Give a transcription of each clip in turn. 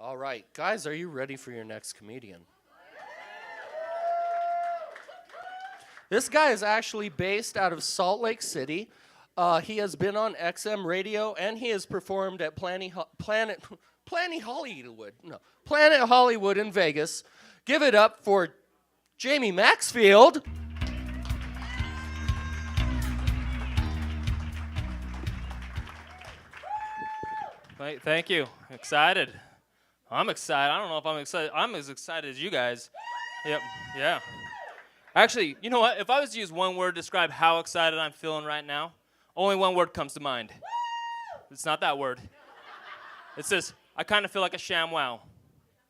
All right, guys, are you ready for your next comedian? This guy is actually based out of Salt Lake City. He has been on XM radio, and he has performed at Planet Hollywood in Vegas. Give it up for Jamie Maxfield. Thank you. Excited. I'm excited. I don't know if I'm excited. I'm as excited as you guys. Yep. Yeah. Actually, you know what? If I was to use one word to describe how excited I'm feeling right now, only one word comes to mind. It's not that word. It's this. I kind of feel like a ShamWow.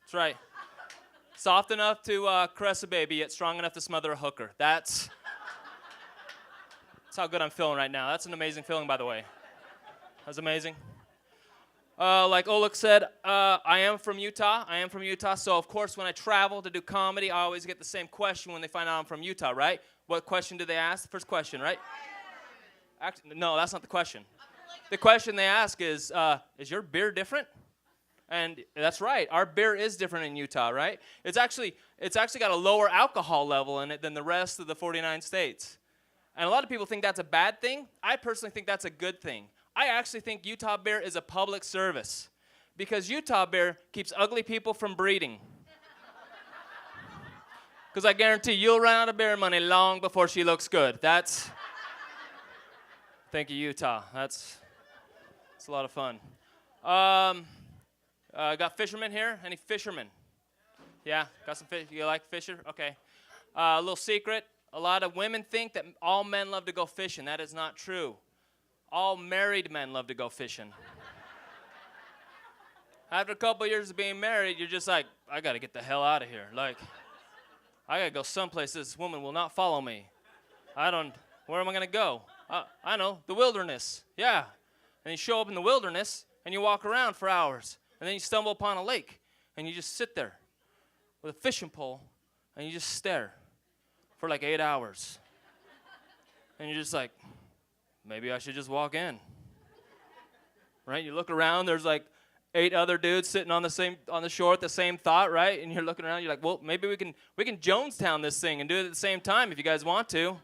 That's right. Soft enough to caress a baby, yet strong enough to smother a hooker. That's how good I'm feeling right now. That's an amazing feeling, by the way. That's amazing. Like Oleg said, I am from Utah. So, of course, when I travel to do comedy, I always get the same question when they find out I'm from Utah, right? What question do they ask? The first question, right? Actually, no, that's not the question. The question they ask is your beer different? And that's right. Our beer is different in Utah, right? It's actually got a lower alcohol level in it than the rest of the 49 states. And a lot of people think that's a bad thing. I personally think that's a good thing. I actually think Utah beer is a public service because Utah beer keeps ugly people from breeding. Because I guarantee you'll run out of beer money long before she looks good. Thank you, Utah. It's a lot of fun. Got fishermen here? Any fishermen? Yeah, got some fish. You like fisher? Okay. A little secret. A lot of women think that all men love to go fishing. That is not true. All married men love to go fishing. After a couple years of being married, you're just like, I got to get the hell out of here. Like, I got to go someplace this woman will not follow me. Where am I going to go? I know, the wilderness. Yeah. And you show up in the wilderness, and you walk around for hours. And then you stumble upon a lake, and you just sit there with a fishing pole, and you just stare for like 8 hours. And you're just like, maybe I should just walk in. Right? You look around, there's like 8 other dudes sitting on the shore with the same thought, right? And you're looking around, you're like, well, maybe we can Jonestown this thing and do it at the same time if you guys want to.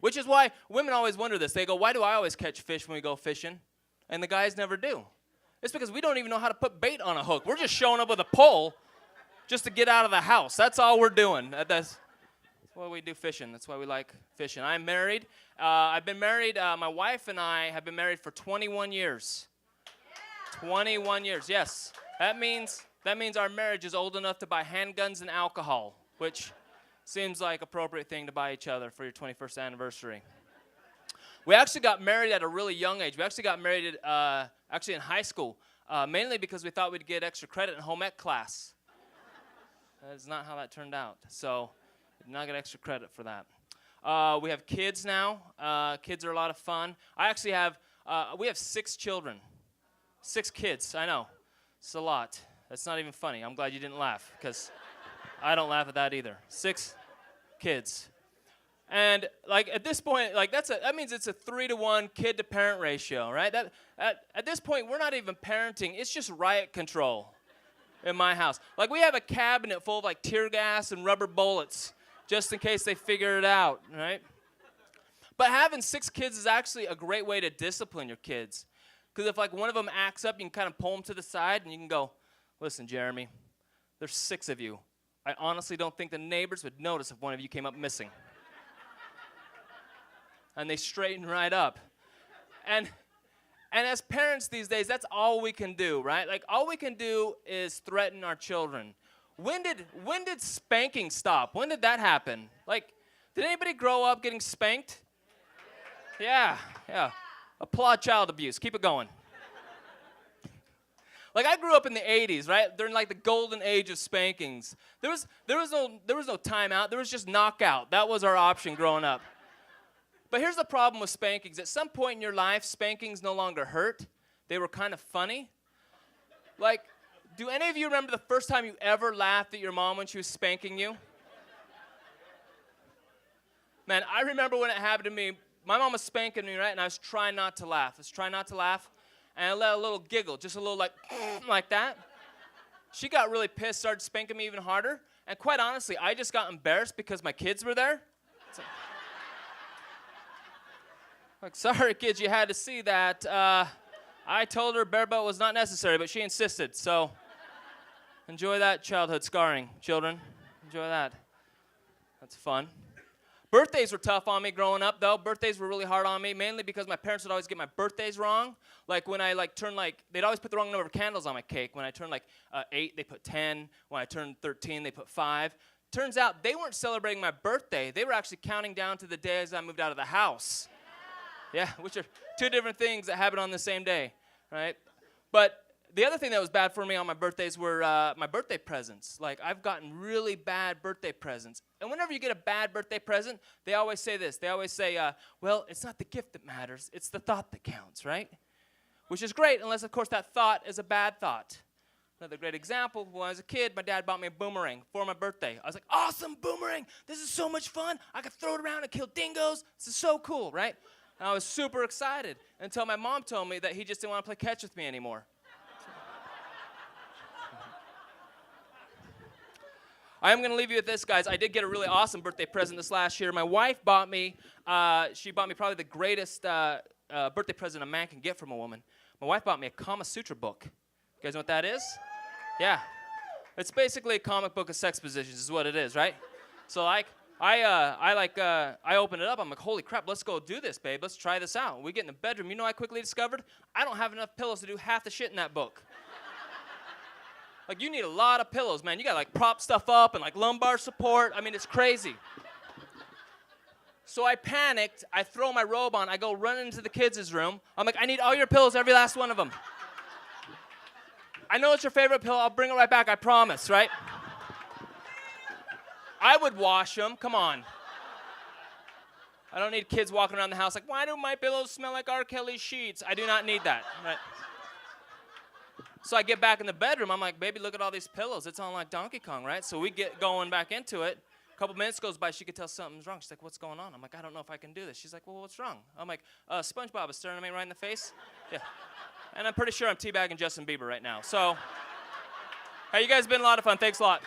Which is why women always wonder this. They go, why do I always catch fish when we go fishing? And the guys never do. It's because we don't even know how to put bait on a hook. We're just showing up with a pole just to get out of the house. That's all we're doing. That's why we do fishing. That's why we like fishing. I'm married. I've been married. My wife and I have been married for 21 years. 21 years, yes. That means our marriage is old enough to buy handguns and alcohol, which seems like appropriate thing to buy each other for your 21st anniversary. We actually got married at a really young age. We actually got married actually in high school, mainly because we thought we'd get extra credit in home ec class. That is not how that turned out. So we did not get extra credit for that. We have kids now. Kids are a lot of fun. We have 6 children. 6 kids, I know. It's a lot. That's not even funny. I'm glad you didn't laugh because I don't laugh at that either. 6 kids. And like at this point, like that means it's a 3-to-1 kid to parent ratio, right? At this point, we're not even parenting. It's just riot control in my house. Like we have a cabinet full of like tear gas and rubber bullets just in case they figure it out, right? But having 6 kids is actually a great way to discipline your kids. Because if like one of them acts up, you can kind of pull them to the side and you can go, listen, Jeremy, there's 6 of you. I honestly don't think the neighbors would notice if one of you came up missing. And they straighten right up. And as parents these days, that's all we can do, right? Like all we can do is threaten our children. When did spanking stop? When did that happen? Like, did anybody grow up getting spanked? Yeah. Applaud child abuse. Keep it going. Like I grew up in the 80s, right? During like the golden age of spankings. There was no timeout. There was just knockout. That was our option growing up. But here's the problem with spankings. At some point in your life, spankings no longer hurt. They were kind of funny. Like, do any of you remember the first time you ever laughed at your mom when she was spanking you? Man, I remember when it happened to me. My mom was spanking me, right? And I was trying not to laugh. And I let a little giggle, just a little like that. She got really pissed, started spanking me even harder. And quite honestly, I just got embarrassed because my kids were there. Like, sorry, kids, you had to see that. I told her bare butt was not necessary, but she insisted. So enjoy that childhood scarring, children. Enjoy that. That's fun. Birthdays were tough on me growing up, though. Birthdays were really hard on me, mainly because my parents would always get my birthdays wrong. Like when I turned they'd always put the wrong number of candles on my cake. When I turned 8, they put 10. When I turned 13, they put 5. Turns out they weren't celebrating my birthday. They were actually counting down to the day as I moved out of the house. Yeah, which are two different things that happen on the same day, right? But the other thing that was bad for me on my birthdays were my birthday presents. Like, I've gotten really bad birthday presents. And whenever you get a bad birthday present, they always say this. They always say, well, it's not the gift that matters. It's the thought that counts, right? Which is great, unless, of course, that thought is a bad thought. Another great example, when I was a kid, my dad bought me a boomerang for my birthday. I was like, awesome, boomerang. This is so much fun. I could throw it around and kill dingoes. This is so cool, right? And I was super excited until my mom told me that he just didn't want to play catch with me anymore. I am going to leave you with this, guys. I did get a really awesome birthday present this last year. My wife bought me, she bought me probably the greatest birthday present a man can get from a woman. My wife bought me a Kama Sutra book. You guys know what that is? Yeah. It's basically a comic book of sex positions is what it is, right? So I open it up. I'm like, holy crap, let's go do this, babe. Let's try this out. We get in the bedroom. You know, I quickly discovered I don't have enough pillows to do half the shit in that book. Like, you need a lot of pillows, man. You got to prop stuff up and lumbar support. I mean, it's crazy. So I panicked. I throw my robe on. I go running into the kids' room. I'm like, I need all your pillows, every last one of them. I know it's your favorite pillow. I'll bring it right back, I promise, right? I would wash them. Come on. I don't need kids walking around the house like, why do my pillows smell like R. Kelly's sheets? I do not need that. Right? So I get back in the bedroom. I'm like, baby, look at all these pillows. It's on like Donkey Kong, right? So we get going back into it. A couple minutes goes by. She could tell something's wrong. She's like, what's going on? I'm like, I don't know if I can do this. She's like, well, what's wrong? I'm like, SpongeBob is staring at me right in the face. Yeah. And I'm pretty sure I'm teabagging Justin Bieber right now. So, hey, you guys have been a lot of fun. Thanks a lot.